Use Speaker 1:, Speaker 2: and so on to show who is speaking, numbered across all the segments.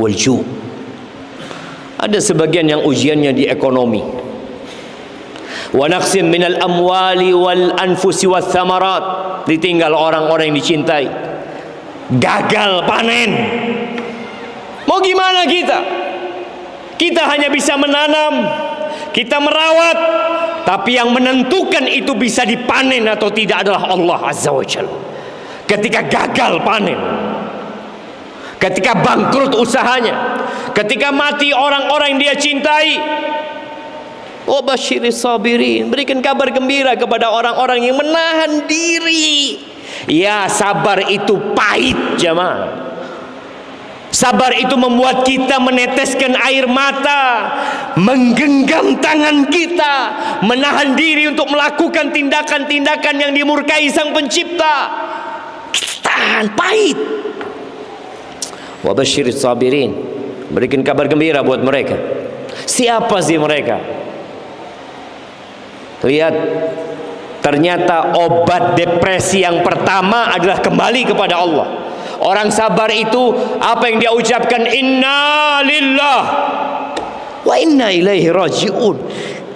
Speaker 1: wal ju'. Ada sebagian yang ujiannya di ekonomi. Wa naqsim minal amwali wal anfusi wath thamarat. Ditinggal orang-orang yang dicintai. Gagal panen. Mau gimana kita? Kita hanya bisa menanam, kita merawat, tapi yang menentukan itu bisa dipanen atau tidak adalah Allah Azza wa Jalla. Ketika gagal panen, ketika bangkrut usahanya, ketika mati orang-orang yang dia cintai, wa basyiris sabirin, berikan kabar gembira kepada orang-orang yang menahan diri. Ya, sabar itu pahit, jemaah. Sabar itu membuat kita meneteskan air mata, menggenggam tangan kita, menahan diri untuk melakukan tindakan-tindakan yang dimurkai Sang Pencipta. Kita tahan, pahit. Wa basyiris sabirin, berikan kabar gembira buat mereka. Siapa sih mereka? Lihat, ternyata obat depresi yang pertama adalah kembali kepada Allah. Orang sabar itu apa yang dia ucapkan? Inna lillah wa inna ilaihi raji'un.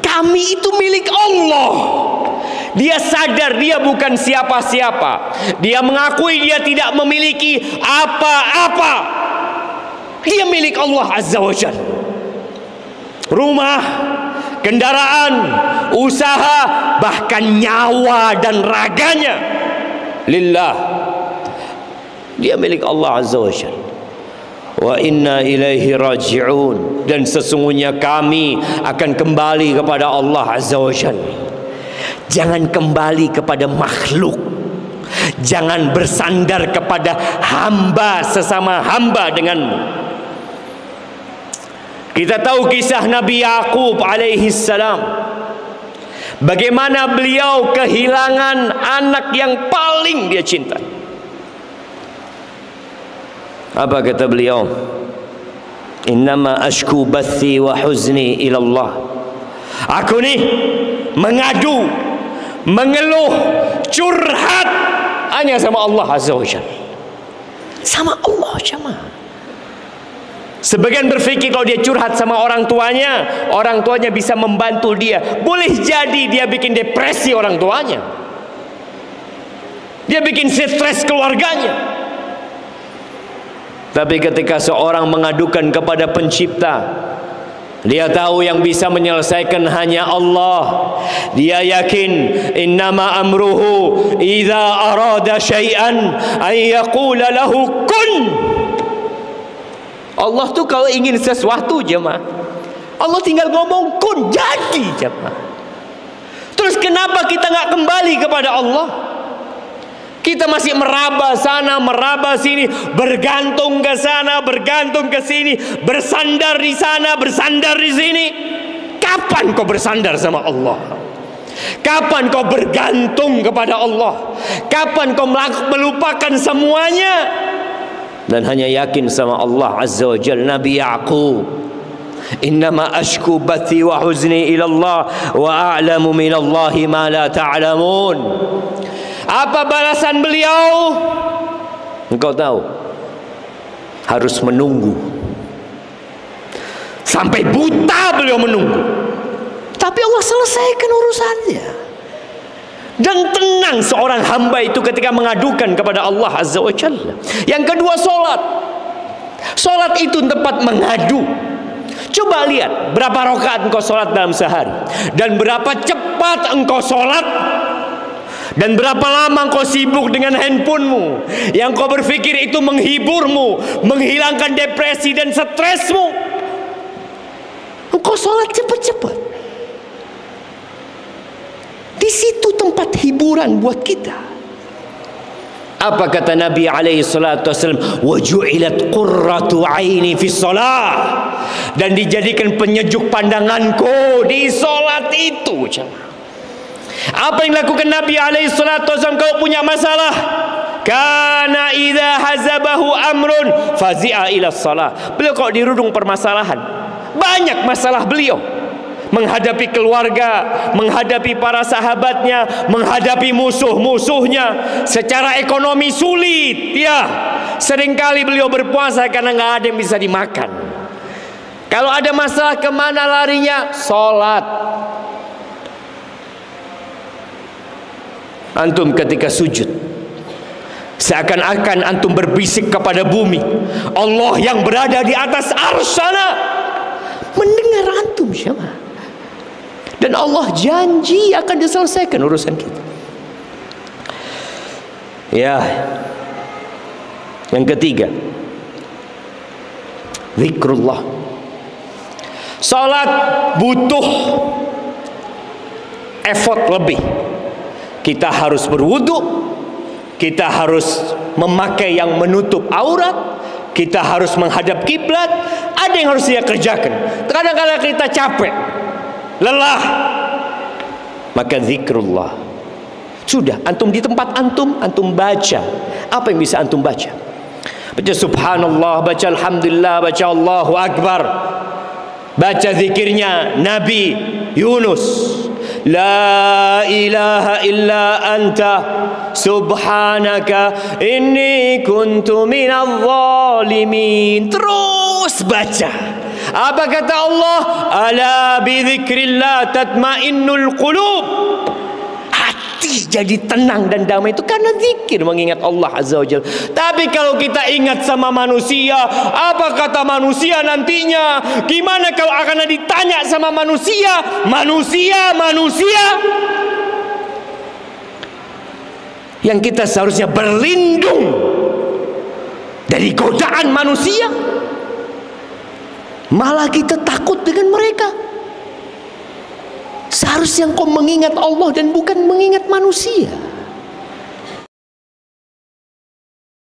Speaker 1: Kami itu milik Allah. Dia sadar dia bukan siapa-siapa. Dia mengakui dia tidak memiliki apa-apa. Dia milik Allah Azza wa Jalla. Rumah, kendaraan, usaha, bahkan nyawa dan raganya lillah. Dia milik Allah Azza wa Jalla. Wa inna ilaihi raji'un, dan sesungguhnya kami akan kembali kepada Allah Azza wa Jalla. Jangan kembali kepada makhluk. Jangan bersandar kepada hamba sesama hamba denganmu. Kita tahu kisah Nabi Yaqub alaihi salam. Bagaimana beliau kehilangan anak yang paling dia cintai. Apa kata beliau? Innama ashku bathi wa huzni ila Allah. Aku ni mengadu, mengeluh, curhat hanya sama Allah Azza wa Jalla. Sama Allah jemaah. Sebagian berfikir kalau dia curhat sama orang tuanya bisa membantu dia. Boleh jadi dia bikin depresi orang tuanya. Dia bikin stres keluarganya. Tapi ketika seorang mengadukan kepada Pencipta, dia tahu yang bisa menyelesaikan hanya Allah. Dia yakin innama amruhu idza arada syai'an ay yaqula lahu kun. Allah tuh kalau ingin sesuatu jemaah, Allah tinggal ngomong kun, jadi jemaah. Terus kenapa kita nggak kembali kepada Allah? Kita masih meraba sana, meraba sini, bergantung ke sana, bergantung ke sini, bersandar di sana, bersandar di sini. Kapan kau bersandar sama Allah? Kapan kau bergantung kepada Allah? Kapan kau melupakan semuanya dan hanya yakin sama Allah Azza wa Jalla? Nabi Yaqub, innama ashku bathi wa huzni ila Allah wa a'lamu min Allahi ma la ta'lamun. Apa balasan beliau? Engkau tahu, harus menunggu. Sampai buta beliau menunggu. Tapi Allah selesaikan urusannya. Dan tenang seorang hamba itu ketika mengadukan kepada Allah Azza wa Jalla. Yang kedua, solat. Solat itu tempat mengadu. Coba lihat berapa rakaat engkau solat dalam sehari, dan berapa cepat engkau solat, dan berapa lama kau sibuk dengan handphonemu yang kau berpikir itu menghiburmu, menghilangkan depresi dan stresmu. Engkau sholat cepat-cepat. Di situ tempat hiburan buat kita. Apa kata Nabi alaihi salatu wasallam? Wa ju'ilat qurratu aini fi shalah. Dan dijadikan penyejuk pandanganku di solat itu. Apa yang dilakukan Nabi alaihi salatu wasallam kalau punya masalah? Kana idza hazabahu amrun fazi'a ila shalah. Beliau kalau dirudung permasalahan, banyak masalah beliau, menghadapi keluarga, menghadapi para sahabatnya, menghadapi musuh-musuhnya. Secara ekonomi sulit, ya. seringkali beliau berpuasa karena nggak ada yang bisa dimakan. Kalau ada masalah, kemana larinya? Sholat. Antum ketika sujud, seakan-akan antum berbisik kepada bumi. Allah yang berada di atas arsy mendengar antum siapa? Dan Allah janji akan diselesaikan urusan kita. Ya. Yang ketiga, zikrullah. Salat butuh effort lebih. Kita harus berwudu, kita harus memakai yang menutup aurat, kita harus menghadap kiblat. Ada yang harus dia kerjakan. Kadang-kadang kita capek, lelah, maka zikrullah. Sudah, antum di tempat antum baca. Apa yang bisa antum baca? Baca subhanallah, baca alhamdulillah, baca Allahu akbar. Baca zikirnya Nabi Yunus. La ilaha illa anta subhanaka inni kuntu minadh zalimin. Terus baca. Apa kata Allah? Ala bi dzikrillah tatmainnul qulub. Hati jadi tenang dan damai itu karena zikir, mengingat Allah Azza wa Jalla. Tapi kalau kita ingat sama manusia, apa kata manusia nantinya? Gimana kalau akan ditanya sama manusia? Manusia yang kita seharusnya berlindung dari godaan manusia, malah kita takut dengan mereka. Seharusnya engkau mengingat Allah dan bukan mengingat manusia.